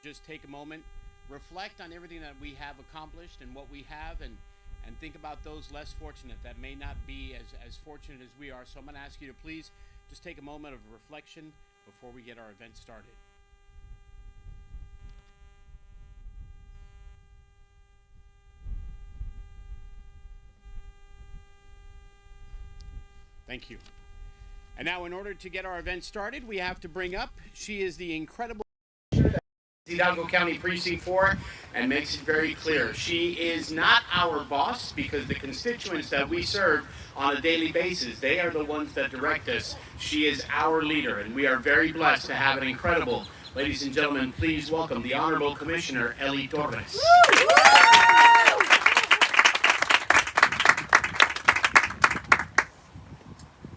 Just take a moment, reflect on everything that we have accomplished and what we have, and think about those less fortunate that may not be as fortunate as we are. So I'm going to ask you to please just take a moment of reflection before we get our event started. Thank you. And now, in order to get our event started, we have to bring up, she is the incredible Hidalgo County Precinct 4, and makes it very clear. She is not our boss, because the constituents that we serve on a daily basis, they are the ones that direct us. She is our leader, and we are very blessed to have an incredible, ladies and gentlemen, please welcome the Honorable Commissioner, Eli Torres.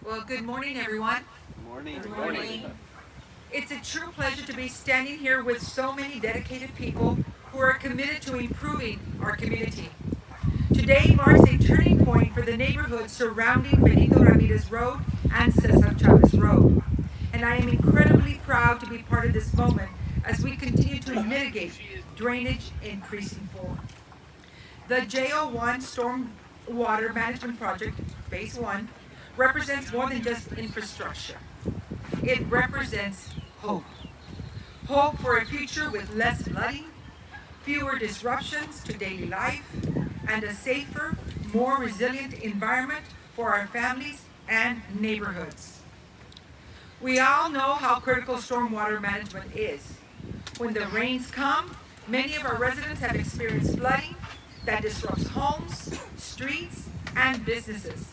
Well, good morning, everyone. Good morning. Good morning. It's a true pleasure to be standing here with so many dedicated people who are committed to improving our community. Today marks a turning point for the neighborhood surrounding Benito Ramirez Road and Cesar Chavez Road. And I am incredibly proud to be part of this moment as we continue to mitigate drainage in Precinct 4. The J01 Stormwater Management Project, Phase 1, represents more than just infrastructure. It represents hope. Hope for a future with less flooding, fewer disruptions to daily life, and a safer, more resilient environment for our families and neighborhoods. We all know how critical stormwater management is. When the rains come, many of our residents have experienced flooding that disrupts homes, streets, and businesses.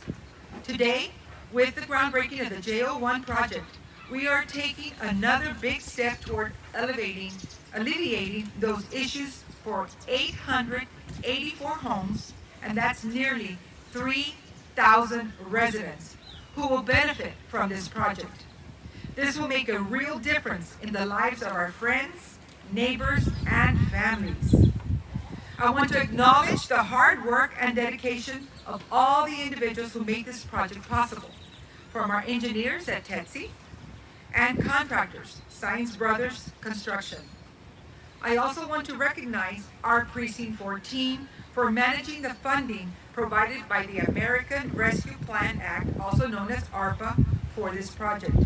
Today, with the groundbreaking of the J01 project, we are taking another big step toward alleviating those issues for 884 homes, and that's nearly 3,000 residents who will benefit from this project. This will make a real difference in the lives of our friends, neighbors, and families. I want to acknowledge the hard work and dedication of all the individuals who make this project possible, from our engineers at TETSI and contractors, Science Brothers Construction. I also want to recognize our Precinct 4 team for managing the funding provided by the American Rescue Plan Act, also known as ARPA, for this project.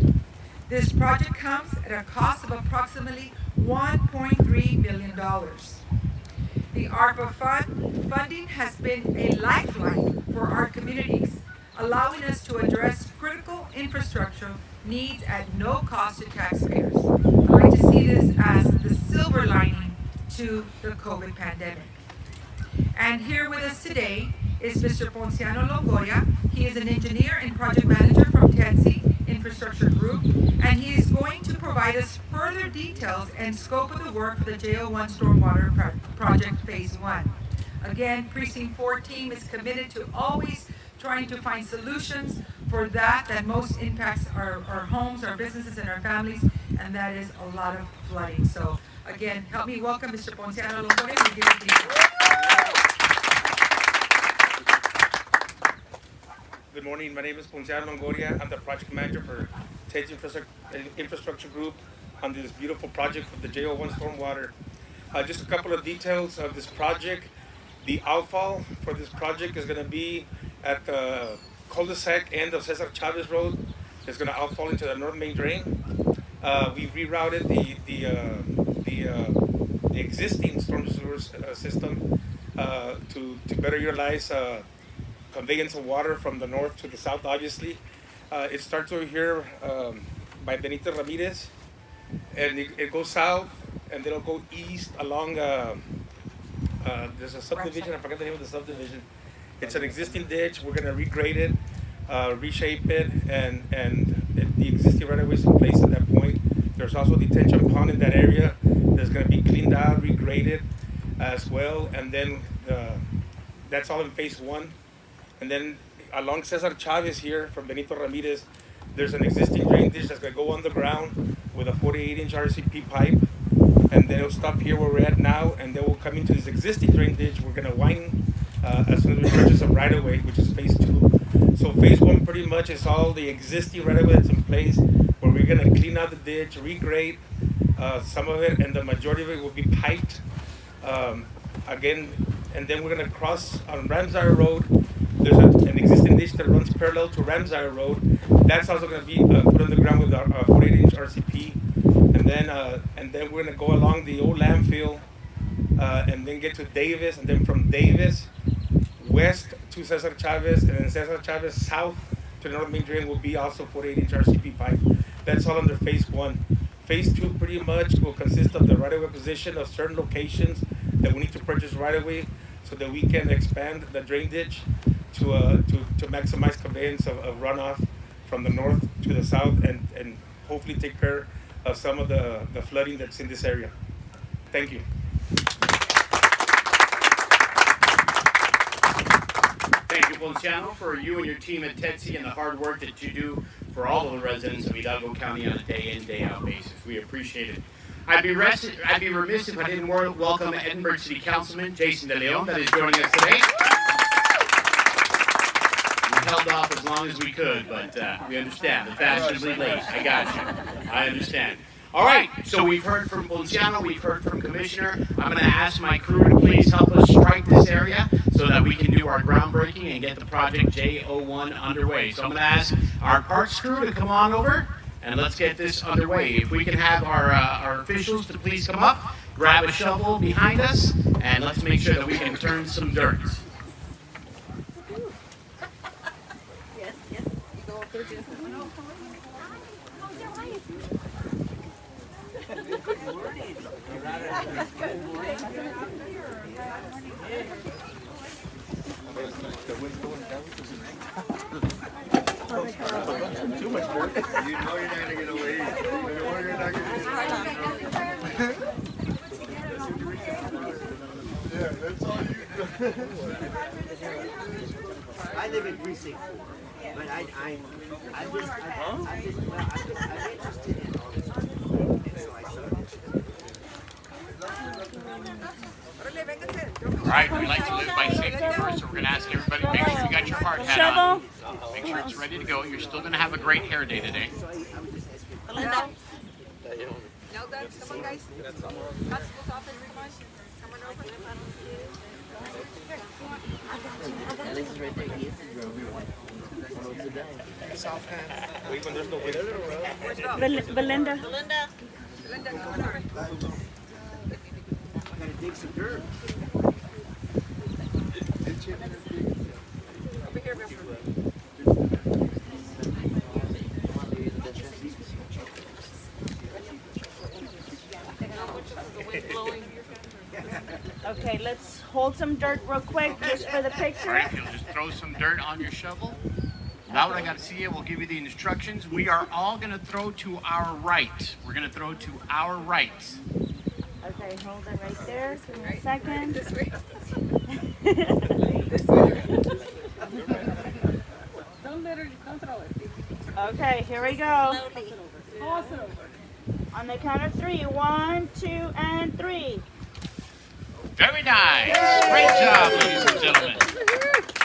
This project comes at a cost of approximately $1.3 million. The ARPA funding has been a lifeline for our communities, allowing us to address critical infrastructure needs at no cost to taxpayers. I like to see this as the silver lining to the COVID pandemic. And here with us today is Mr. Ponciano Longoria. He is an engineer and project manager from TETSI Infrastructure Group, and he is going to provide us further details and scope of the work for the J01 Stormwater Project Phase 1. Again, Precinct 4 team is committed to always trying to find solutions for that most impacts our homes, our businesses, and our families, and that is a lot of flooding. So again, help me welcome Mr. Ponciano Longoria. Good morning, my name is Ponciano Longoria. I'm the project manager for TETSI Infrastructure Group on this beautiful project with the J01 Stormwater. Just a couple of details of this project. The outfall for this project is going to be at the cul-de-sac end of Cesar Chavez Road. It's going to outfall into the north main drain. We rerouted the existing storm sewer system to better utilize conveyance of water from the north to the south, obviously. It starts over here by Benito Ramirez, and it goes south, and then it'll go east along, there's a subdivision, I forgot the name of the subdivision. It's an existing ditch. We're going to regrade it, reshape it, and the existing right-of-way is in place at that point. There's also a detention pond in that area that's going to be cleaned out, regraded as well, and then that's all in Phase 1. And then along Cesar Chavez here from Benito Ramirez, there's an existing drain ditch that's going to go underground with a 48-inch RCP pipe, and then it'll stop here where we're at now, and then we'll come into this existing drain ditch. We're going to widen as soon as we purchase a right-of-way, which is Phase 2. So Phase 1 pretty much is all the existing right-of-way that's in place, where we're going to clean out the ditch, regrade, Some of it, and the majority of it will be piped. Again, and then we're gonna cross on Ramsire Road. There's an existing ditch that runs parallel to Ramsire Road. That's also gonna be put on the ground with our 48-inch RCP. And then we're gonna go along the old landfill, and then get to Davis, and then from Davis west to Cesar Chavez, and then Cesar Chavez south to the North Main Drain will be also 48-inch RCP pipe. That's all under phase 1. Phase 2 pretty much will consist of the right-of-way acquisition of certain locations that we need to purchase right-of-way so that we can expand the drain ditch to maximize conveyance of runoff from the north to the south, and hopefully take care of some of the flooding that's in this area. Thank you. Thank you, Ponciano, for you and your team at TEDC and the hard work that you do for all of the residents of Hidalgo County on a day-in, day-out basis. We appreciate it. I'd be remiss if I didn't welcome Edinburgh City Councilman Jason De Leon that is joining us today. We held off as long as we could, but we understand. The fashionably late. I got you. I understand. All right, so we've heard from Ponciano, we've heard from Commissioner. I'm going to ask my crew to please help us strike this area so that we can do our groundbreaking and get the project J01 underway. So I'm going to ask our parks crew to come on over and let's get this underway. If we can have our officials to please come up, grab a shovel behind us, and let's make sure that we can turn some dirt. Too much dirt. You know you're not gonna get away. You know you're not gonna get away. Yeah, that's all you do. I live in precinct 4, but I'm interested in all this. And so I started. All right, we like to live by safety first, so we're going to ask everybody to make sure you got your hard hat on. Make sure it's ready to go. You're still going to have a great hair day today. Linda. No, guys, come on, guys. Constable office, come on over. Belinda. Linda, come on over. I gotta dig some dirt. Over here, Bill. Okay, let's hold some dirt real quick just for the All picture. right, you'll just throw some dirt on your shovel. Now what I got to see you, we'll give you the instructions. We are all going to throw to our right. We're going to throw to our right. Okay, hold it right there. Give me a second. This way. Don't throw it. Okay, here we go. Slowly. On the count of 3. 1, 2, and 3. Very nice. Great job, ladies and gentlemen.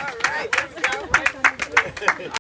All right, let's go.